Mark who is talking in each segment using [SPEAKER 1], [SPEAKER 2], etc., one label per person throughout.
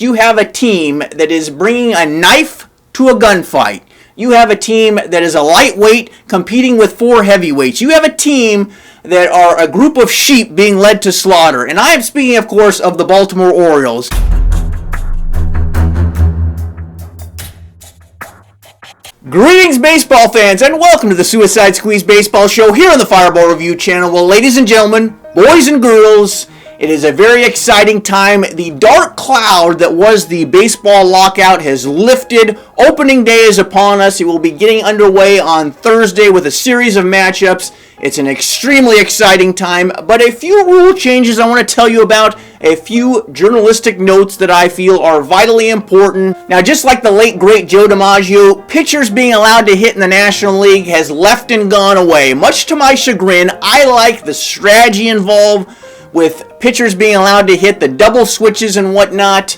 [SPEAKER 1] You have a team that is bringing a knife to a gunfight. You have a team that is a lightweight competing with four heavyweights. You have a team that are a group of sheep being led to slaughter. And I am speaking, of course, of the Baltimore Orioles. Greetings, baseball fans, and welcome to the Suicide Squeeze Baseball Show here on the Fireball Review channel. Well, ladies and gentlemen, boys and girls, it is a very exciting time. The dark cloud that was the baseball lockout has lifted. Opening day is upon us. It will be getting underway on Thursday with a series of matchups. It's an extremely exciting time, but a few rule changes I want to tell you about, a few journalistic notes that I feel are vitally important. Now, just like the late, great Joe DiMaggio, pitchers being allowed to hit in the National League has left and gone away. Much to my chagrin, I like the strategy involved with pitchers being allowed to hit the double switches and whatnot,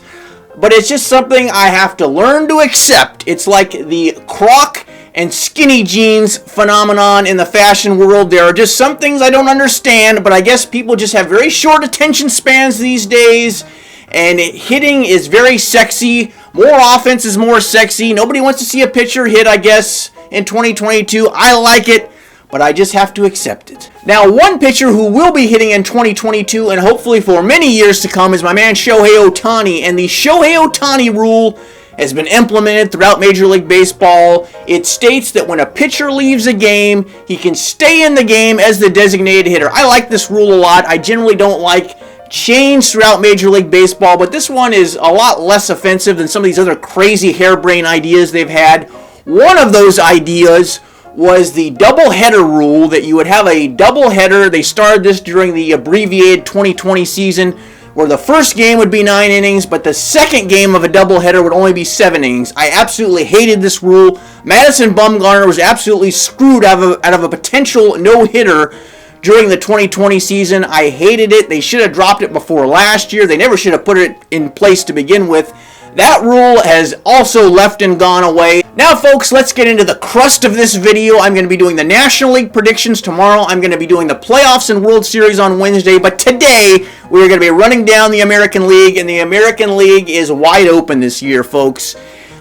[SPEAKER 1] but it's just something I have to learn to accept. It's like the Croc and skinny jeans phenomenon in the fashion world. There are just some things I don't understand, but I guess people just have very short attention spans these days, and hitting is very sexy. More offense is more sexy. Nobody wants to see a pitcher hit, I guess, in 2022. I like it, but I just have to accept it. Now, one pitcher who will be hitting in 2022 and hopefully for many years to come is my man Shohei Otani, and the Shohei Otani rule has been implemented throughout Major League Baseball. It states that when a pitcher leaves a game, he can stay in the game as the designated hitter. I like this rule a lot. I generally don't like change throughout Major League Baseball, but this one is a lot less offensive than some of these other crazy harebrained ideas they've had. One of those ideas was the doubleheader rule, that you would have a doubleheader. They started this during the abbreviated 2020 season, where the first game would be 9 innings, but the second game of a doubleheader would only be 7 innings. I absolutely hated this rule. Madison Bumgarner was absolutely screwed out of a potential no-hitter during the 2020 season. I hated it. They should have dropped it before last year. They never should have put it in place to begin with. That rule has also left and gone away. Now, folks, let's get into the crust of this video. I'm going to be doing the National League predictions tomorrow. I'm going to be doing the playoffs and World Series on Wednesday. But today, we're going to be running down the American League, and the American League is wide open this year, folks.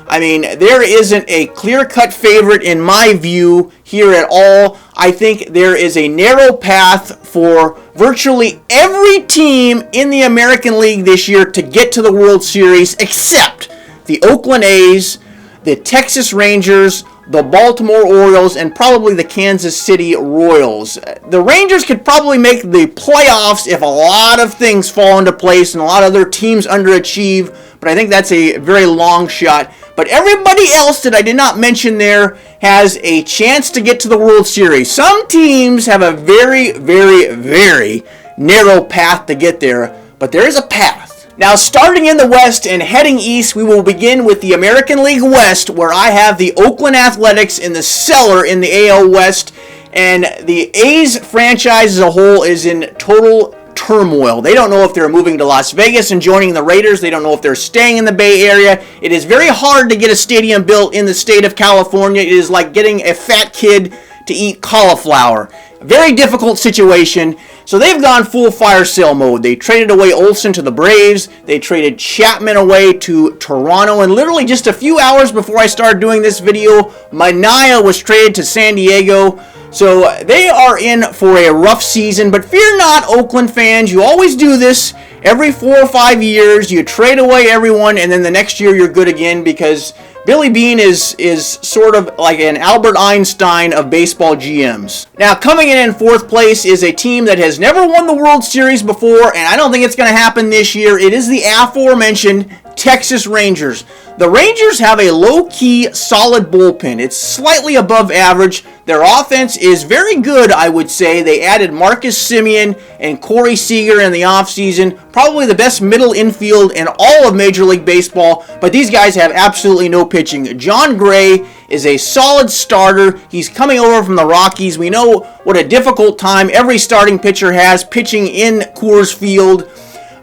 [SPEAKER 1] I mean, there isn't a clear-cut favorite in my view here at all. I think there is a narrow path for virtually every team in the American League this year to get to the World Series, except the Oakland A's, the Texas Rangers, the Baltimore Orioles, and probably the Kansas City Royals. The Rangers could probably make the playoffs if a lot of things fall into place and a lot of other teams underachieve, but I think that's a very long shot. But everybody else that I did not mention there has a chance to get to the World Series. Some teams have a very, very, very narrow path to get there, but there is a path. Now, starting in the West and heading east, we will begin with the American League West, where I have the Oakland Athletics in the cellar in the AL West, and the A's franchise as a whole is in total turmoil. They don't know if they're moving to Las Vegas and joining the Raiders. They don't know if they're staying in the Bay Area. It is very hard to get a stadium built in the state of California. It is like getting a fat kid to eat cauliflower. A very difficult situation. So they've gone full fire sale mode. They traded away Olsen to the Braves. They traded Chapman away to Toronto. And literally just a few hours before I started doing this video, Manaea was traded to San Diego. So they are in for a rough season, but fear not, Oakland fans. You always do this every 4 or 5 years. You trade away everyone, and then the next year you're good again, because Billy Beane is sort of like an Albert Einstein of baseball GMs. Now, coming in fourth place is a team that has never won the World Series before, and I don't think it's going to happen this year. It is the aforementioned Texas Rangers. The Rangers have a low-key, solid bullpen. It's slightly above average. Their offense is very good, I would say. They added Marcus Semien and Corey Seager in the offseason. Probably the best middle infield in all of Major League Baseball, but these guys have absolutely no pitching. John Gray is a solid starter. He's coming over from the Rockies. We know what a difficult time every starting pitcher has pitching in Coors Field.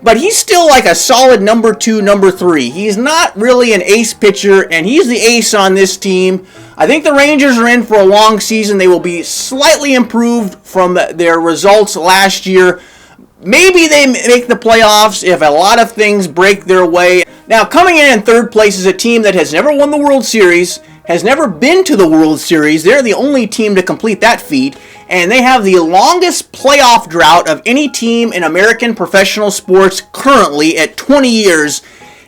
[SPEAKER 1] But he's still like a solid number 2, number 3. He's not really an ace pitcher, and he's the ace on this team. I think the Rangers are in for a long season. They will be slightly improved from their results last year. Maybe they make the playoffs if a lot of things break their way. Now, coming in third place is a team that has never won the World Series, has never been to the World Series. They're the only team to complete that feat, and they have the longest playoff drought of any team in American professional sports currently at 20 years,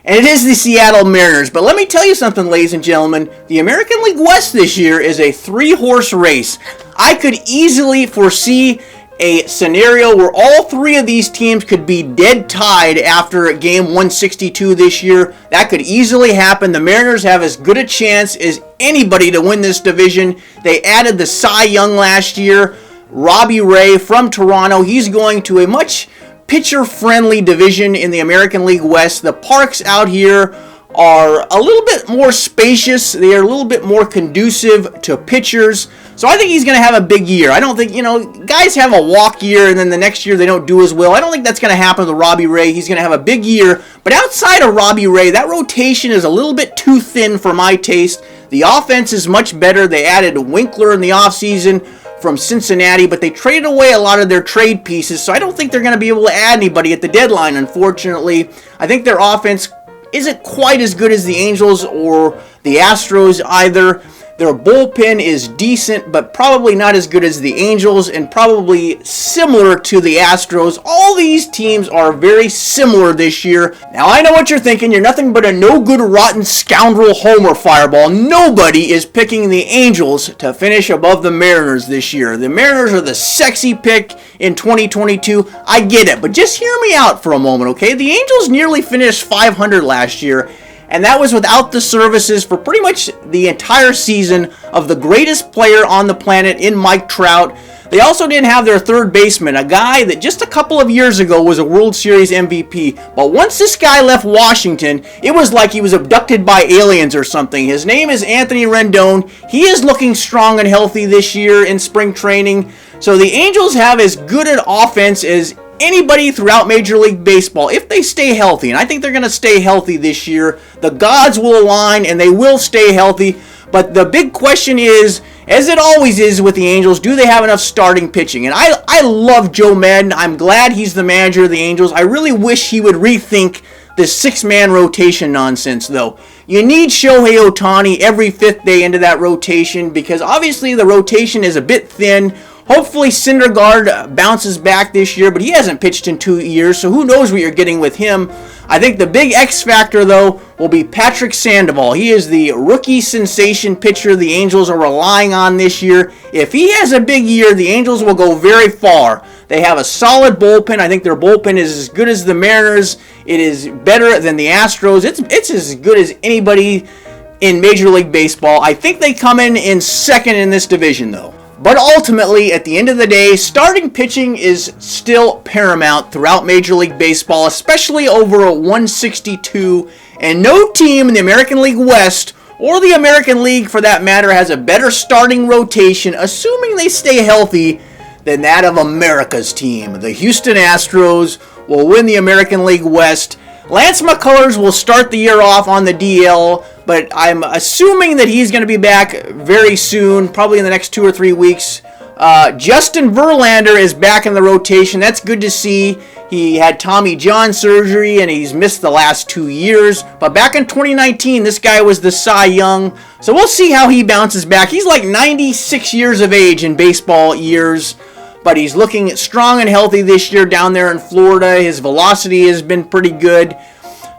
[SPEAKER 1] and it is the Seattle Mariners. But let me tell you something, ladies and gentlemen, the American League West this year is a 3-horse race. I could easily foresee a scenario where all 3 of these teams could be dead tied after game 162 this year. That could easily happen. The Mariners have as good a chance as anybody to win this division. They added the Cy Young last year, Robbie Ray from Toronto. He's going to a much pitcher-friendly division in the American League West. The parks out here are a little bit more spacious. They are a little bit more conducive to pitchers. So I think he's going to have a big year. I don't think, guys have a walk year and then the next year they don't do as well. I don't think that's going to happen to Robbie Ray. He's going to have a big year. But outside of Robbie Ray, that rotation is a little bit too thin for my taste. The offense is much better. They added Winkler in the offseason from Cincinnati, but they traded away a lot of their trade pieces. So I don't think they're going to be able to add anybody at the deadline, unfortunately. I think their offense isn't quite as good as the Angels or the Astros either. Their bullpen is decent, but probably not as good as the Angels and probably similar to the Astros. All these teams are very similar this year. Now, I know what you're thinking. You're nothing but a no-good, rotten scoundrel homer, Fireball. Nobody is picking the Angels to finish above the Mariners this year. The Mariners are the sexy pick in 2022. I get it, but just hear me out for a moment, okay? The Angels nearly finished 500 last year, and that was without the services for pretty much the entire season of the greatest player on the planet in Mike Trout. They also didn't have their third baseman, a guy that just a couple of years ago was a World Series MVP. But once this guy left Washington, it was like he was abducted by aliens or something. His name is Anthony Rendon. He is looking strong and healthy this year in spring training. So the Angels have as good an offense as anybody throughout Major League Baseball if they stay healthy, and I think they're going to stay healthy this year. The gods will align and they will stay healthy, but the big question is, as it always is with the Angels, do they have enough starting pitching? And I love Joe Madden. I'm glad he's the manager of the Angels. I really wish he would rethink this 6-man rotation nonsense, though. You need Shohei Otani every 5th day into that rotation because obviously the rotation is a bit thin. Hopefully Syndergaard bounces back this year, but he hasn't pitched in 2 years, so who knows what you're getting with him. I think the big X factor, though, will be Patrick Sandoval. He is the rookie sensation pitcher the Angels are relying on this year. If he has a big year, the Angels will go very far. They have a solid bullpen. I think their bullpen is as good as the Mariners. It is better than the Astros. It's as good as anybody in Major League Baseball. I think they come in second in this division, though. But ultimately, at the end of the day, starting pitching is still paramount throughout Major League Baseball, especially over a 162, and no team in the American League West, or the American League for that matter, has a better starting rotation, assuming they stay healthy, than that of America's team. The Houston Astros will win the American League West. Lance McCullers will start the year off on the DL, but I'm assuming that he's going to be back very soon, probably in the next 2 or 3 weeks. Justin Verlander is back in the rotation. That's good to see. He had Tommy John surgery, and he's missed the last 2 years. But back in 2019, this guy was the Cy Young. So we'll see how he bounces back. He's like 96 years of age in baseball years, but he's looking strong and healthy this year down there in Florida. His velocity has been pretty good.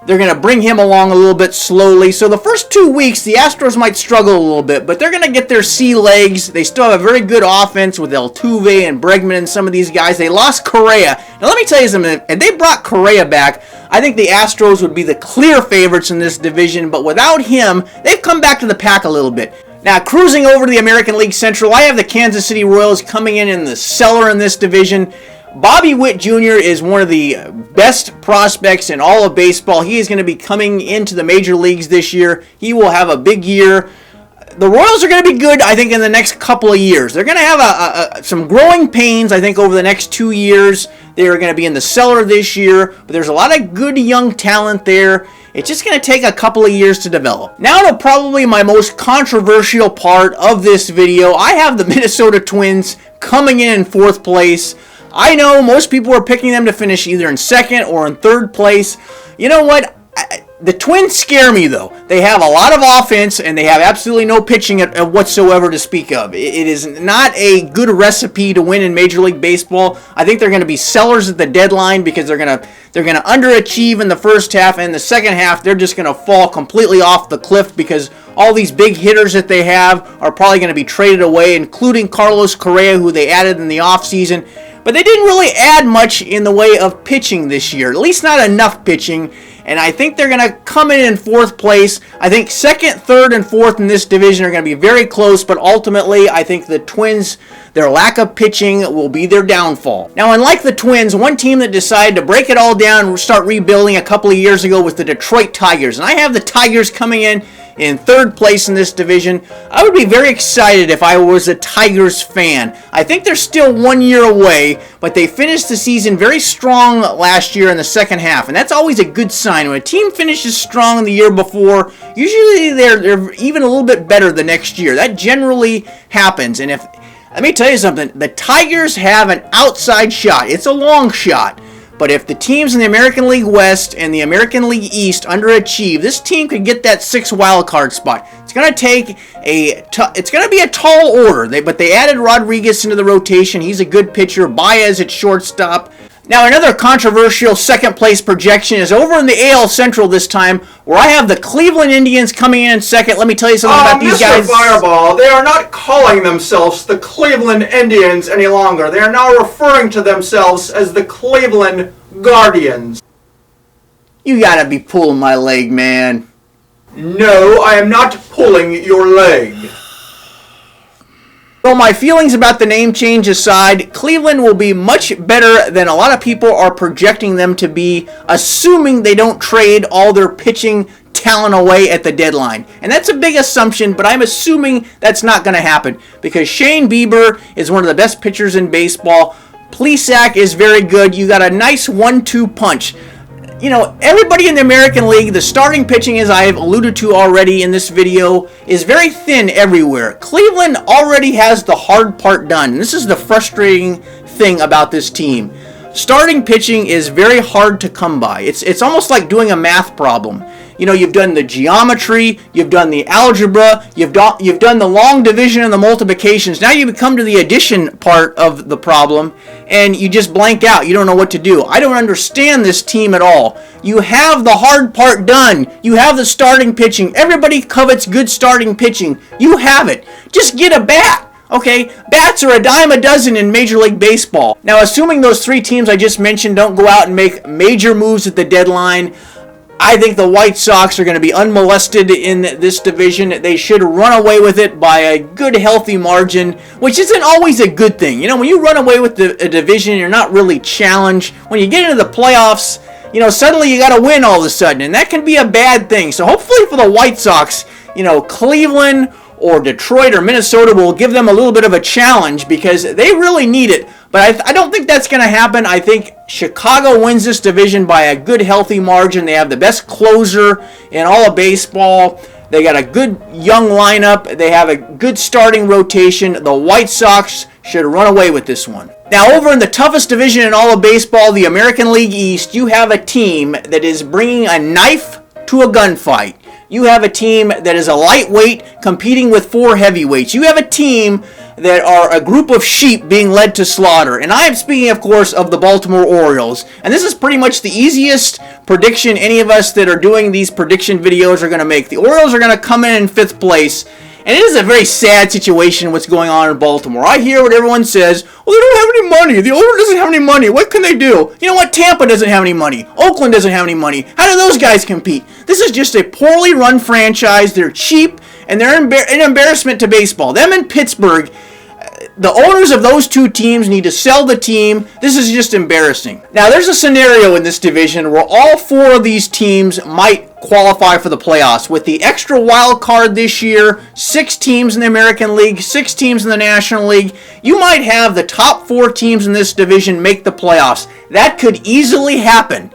[SPEAKER 1] They're going to bring him along a little bit slowly. So the first 2 weeks, the Astros might struggle a little bit, but they're going to get their sea legs. They still have a very good offense with Altuve and Bregman and some of these guys. They lost Correa. Now let me tell you something. If they brought Correa back, I think the Astros would be the clear favorites in this division, but without him, they've come back to the pack a little bit. Now, cruising over to the American League Central, I have the Kansas City Royals coming in the cellar in this division. Bobby Witt Jr. is one of the best prospects in all of baseball. He is going to be coming into the major leagues this year. He will have a big year. The Royals are going to be good, I think, in the next couple of years. They're going to have some growing pains, I think, over the next 2 years. They are going to be in the cellar this year, but there's a lot of good young talent there. It's just going to take a couple of years to develop. Now to probably my most controversial part of this video. I have the Minnesota Twins coming in 4th place. I know most people are picking them to finish either in second or in third place. You know what? The Twins scare me, though. They have a lot of offense, and they have absolutely no pitching whatsoever to speak of. It is not a good recipe to win in Major League Baseball. I think they're going to be sellers at the deadline because they're going to underachieve in the first half, and in the second half, they're just going to fall completely off the cliff because all these big hitters that they have are probably going to be traded away, including Carlos Correa, who they added in the offseason. But they didn't really add much in the way of pitching this year, at least not enough pitching. And I think they're going to come in fourth place. I think second, third, and fourth in this division are going to be very close, but ultimately I think the Twins, their lack of pitching will be their downfall. Now, unlike the Twins, one team that decided to break it all down and start rebuilding a couple of years ago was the Detroit Tigers. And I have the Tigers coming in third place in this division. I would be very excited if I was a Tigers fan. I think they're still 1 year away, but they finished the season very strong last year in the second half, and that's always a good sign. When a team finishes strong the year before, usually they're even a little bit better the next year. That generally happens, and let me tell you something, the Tigers have an outside shot. It's a long shot. But if the teams in the American League West and the American League East underachieve, this team could get that 6th wild card spot. It's going to be a tall order. But they added Rodriguez into the rotation. He's a good pitcher. Baez at shortstop. Now, another controversial second place projection is over in the AL Central this time, where I have the Cleveland Indians coming in second. Let me tell you something about these guys.
[SPEAKER 2] Mr. Fireball, they are not calling themselves the Cleveland Indians any longer. They are now referring to themselves as the Cleveland Guardians.
[SPEAKER 1] You gotta be pulling my leg, man.
[SPEAKER 2] No, I am not pulling your leg.
[SPEAKER 1] Well, my feelings about the name change aside, Cleveland will be much better than a lot of people are projecting them to be, assuming they don't trade all their pitching talent away at the deadline. And that's a big assumption, but I'm assuming that's not going to happen because Shane Bieber is one of the best pitchers in baseball. Plesac is very good. You got a nice 1-2 punch. You know, everybody in the American League, the starting pitching, as I have alluded to already in this video, is very thin everywhere. Cleveland already has the hard part done. This is the frustrating thing about this team. Starting pitching is very hard to come by. It's almost like doing a math problem. You know, you've done the geometry, you've done the algebra, you've done the long division and the multiplications. Now you come to the addition part of the problem, and you just blank out. You don't know what to do. I don't understand this team at all. You have the hard part done. You have the starting pitching. Everybody covets good starting pitching. You have it. Just get a bat. Okay, bats are a dime a dozen in Major League Baseball. Now, assuming those three teams I just mentioned don't go out and make major moves at the deadline, I think the White Sox are going to be unmolested in this division. They should run away with it by a good, healthy margin, which isn't always a good thing. You know, when you run away with a division, you're not really challenged. When you get into the playoffs, you know, suddenly you got to win all of a sudden, and that can be a bad thing. So hopefully for the White Sox, you know, Cleveland or Detroit or Minnesota will give them a little bit of a challenge because they really need it. But I don't think that's going to happen. I think Chicago wins this division by a good, healthy margin. They have the best closer in all of baseball. They got a good young lineup. They have a good starting rotation. The White Sox should run away with this one. Now, over in the toughest division in all of baseball, the American League East, you have a team that is bringing a knife to a gunfight. You have a team that is a lightweight competing with four heavyweights. You have a team that are a group of sheep being led to slaughter. And I am speaking, of course, of the Baltimore Orioles. And this is pretty much the easiest prediction any of us that are doing these prediction videos are going to make. The Orioles are going to come in fifth place. And it is a very sad situation what's going on in Baltimore. I hear what everyone says, well, they don't have any money. The owner doesn't have any money. What can they do? You know what? Tampa doesn't have any money. Oakland doesn't have any money. How do those guys compete? This is just a poorly run franchise. They're cheap, and they're an embarrassment to baseball. Them in Pittsburgh, the owners of those two teams need to sell the team. This is just embarrassing. Now, there's a scenario in this division where all four of these teams might qualify for the playoffs. With the extra wild card this year, 6 teams in the American League, 6 teams in the National League, you might have the top 4 teams in this division make the playoffs. That could easily happen.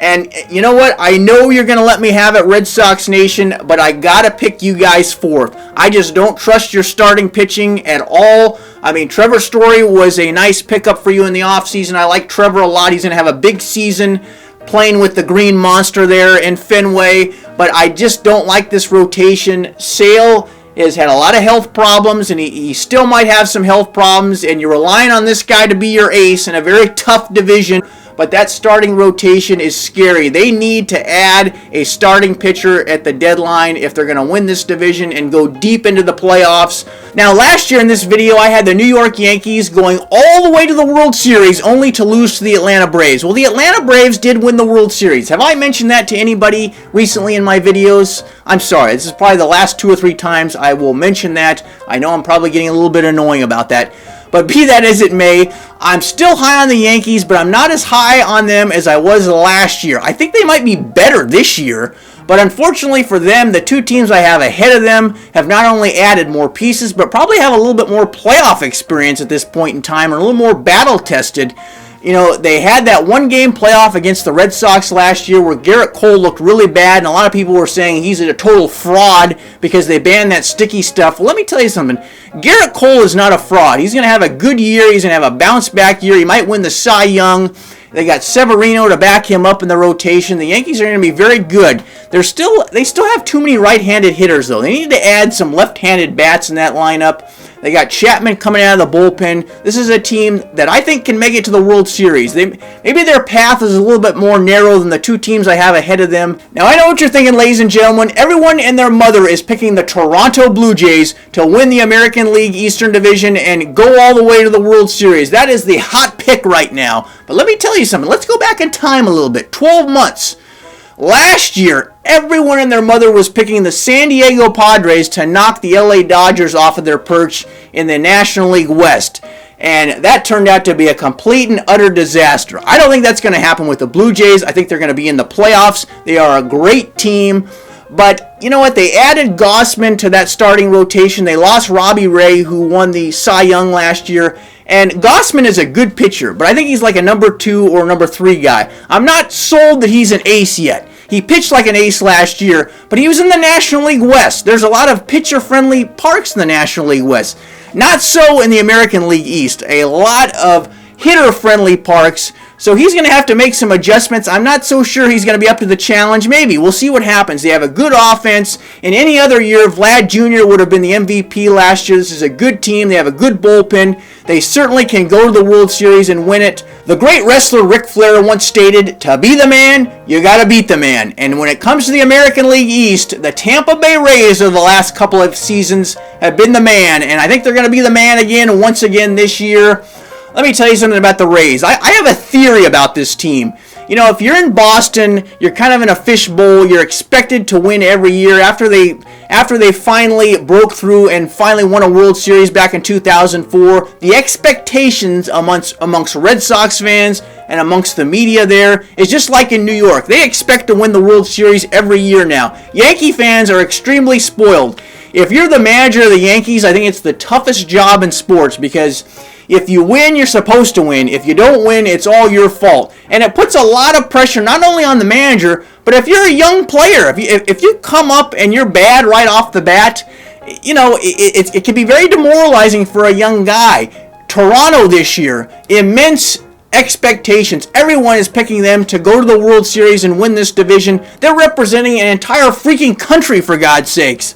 [SPEAKER 1] And you know what? I know you're going to let me have it, Red Sox Nation, but I got to pick you guys fourth. I just don't trust your starting pitching at all. I mean, Trevor Story was a nice pickup for you in the offseason. I like Trevor a lot. He's going to have a big season playing with the Green Monster there in Fenway, but I just don't like this rotation. Sale has had a lot of health problems, and he still might have some health problems, and you're relying on this guy to be your ace in a very tough division. But that starting rotation is scary. They need to add a starting pitcher at the deadline if they're going to win this division and go deep into the playoffs. Now, last year in this video, I had the New York Yankees going all the way to the World Series only to lose to the Atlanta Braves. Well, the Atlanta Braves did win the World Series. Have I mentioned that to anybody recently in my videos? I'm sorry. This is probably the last 2 or 3 times I will mention that. I know I'm probably getting a little bit annoying about that. But be that as it may, I'm still high on the Yankees, but I'm not as high on them as I was last year. I think they might be better this year, but unfortunately for them, the 2 teams I have ahead of them have not only added more pieces, but probably have a little bit more playoff experience at this point in time, and a little more battle-tested. You know, they had that 1-game playoff against the Red Sox last year where Garrett Cole looked really bad, and a lot of people were saying he's a total fraud because they banned that sticky stuff. Well, let me tell you something. Garrett Cole is not a fraud. He's going to have a good year. He's going to have a bounce-back year. He might win the Cy Young. They got Severino to back him up in the rotation. The Yankees are going to be very good. They still have too many right-handed hitters, though. They need to add some left-handed bats in that lineup. They got Chapman coming out of the bullpen. This is a team that I think can make it to the World Series. Maybe their path is a little bit more narrow than the 2 teams I have ahead of them. Now, I know what you're thinking, ladies and gentlemen. Everyone and their mother is picking the Toronto Blue Jays to win the American League Eastern Division and go all the way to the World Series. That is the hot pick right now. But let me tell you something. Let's go back in time a little bit. 12 months. Last year, everyone and their mother was picking the San Diego Padres to knock the LA Dodgers off of their perch in the National League West. And that turned out to be a complete and utter disaster. I don't think that's going to happen with the Blue Jays. I think they're going to be in the playoffs. They are a great team. But you know what? They added Gossman to that starting rotation. They lost Robbie Ray, who won the Cy Young last year. And Gossman is a good pitcher, but I think he's like a number 2 or number 3 guy. I'm not sold that he's an ace yet. He pitched like an ace last year, but he was in the National League West. There's a lot of pitcher-friendly parks in the National League West. Not so in the American League East. A lot of hitter-friendly parks. So he's going to have to make some adjustments. I'm not so sure he's going to be up to the challenge. Maybe. We'll see what happens. They have a good offense. In any other year, Vlad Jr. would have been the MVP last year. This is a good team. They have a good bullpen. They certainly can go to the World Series and win it. The great wrestler Ric Flair once stated, to be the man, you got to beat the man. And when it comes to the American League East, the Tampa Bay Rays of the last couple of seasons have been the man. And I think they're going to be the man again, once again this year. Let me tell you something about the Rays. I have a theory about this team. You know, if you're in Boston, you're kind of in a fishbowl. You're expected to win every year. After they finally broke through and finally won a World Series back in 2004, the expectations amongst Red Sox fans and amongst the media there is just like in New York. They expect to win the World Series every year now. Yankee fans are extremely spoiled. If you're the manager of the Yankees, I think it's the toughest job in sports because if you win, you're supposed to win. If you don't win, it's all your fault. And it puts a lot of pressure not only on the manager, but if you're a young player, if you come up and you're bad right off the bat, you know, it can be very demoralizing for a young guy. Toronto this year, immense expectations. Everyone is picking them to go to the World Series and win this division. They're representing an entire freaking country, for God's sakes.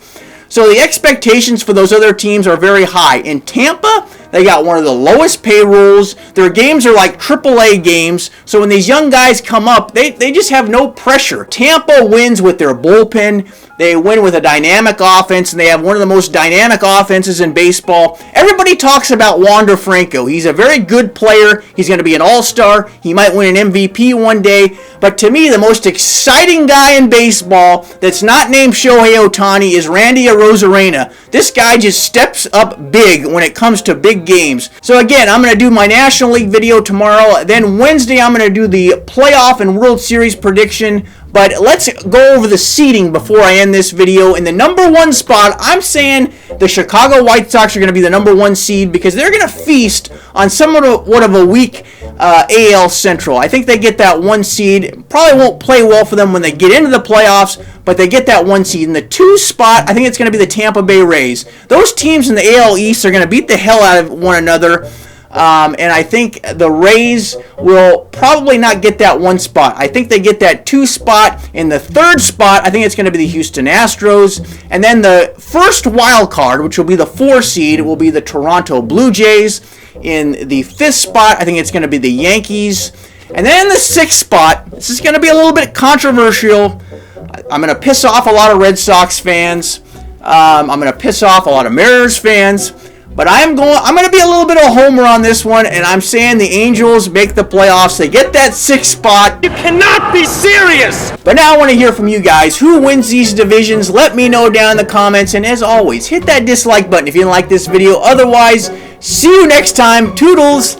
[SPEAKER 1] So the expectations for those other teams are very high. In Tampa, they got one of the lowest payrolls. Their games are like AAA games. So when these young guys come up, they just have no pressure. Tampa wins with their bullpen. They win with a dynamic offense, and they have one of the most dynamic offenses in baseball. Everybody talks about Wander Franco. He's a very good player. He's going to be an all-star. He might win an MVP one day. But to me, the most exciting guy in baseball that's not named Shohei Otani is Randy Arozarena. This guy just steps up big when it comes to big games. So again, I'm going to do my National League video tomorrow. Then Wednesday, I'm going to do the playoff and World Series prediction. But let's go over the seeding before I end this video. In the number 1 spot, I'm saying the Chicago White Sox are going to be the number 1 seed because they're going to feast on somewhat of a weak AL Central. I think they get that 1 seed. Probably won't play well for them when they get into the playoffs, but they get that 1 seed. In the 2 spot, I think it's going to be the Tampa Bay Rays. Those teams in the AL East are going to beat the hell out of one another. And I think the Rays will probably not get that 1 spot. I think they get that 2 spot. In the 3rd spot, I think it's going to be the Houston Astros. And then the first wild card, which will be the 4 seed, will be the Toronto Blue Jays. In the 5th spot, I think it's going to be the Yankees. And then in the 6th spot, this is going to be a little bit controversial. I'm going to piss off a lot of Red Sox fans. I'm going to piss off a lot of Mariners fans. But I'm going to be a little bit of a homer on this one, and I'm saying the Angels make the playoffs. They get that 6th spot.
[SPEAKER 3] You cannot be serious!
[SPEAKER 1] But now I want to hear from you guys. Who wins these divisions? Let me know down in the comments. And as always, hit that dislike button if you didn't like this video. Otherwise, see you next time. Toodles!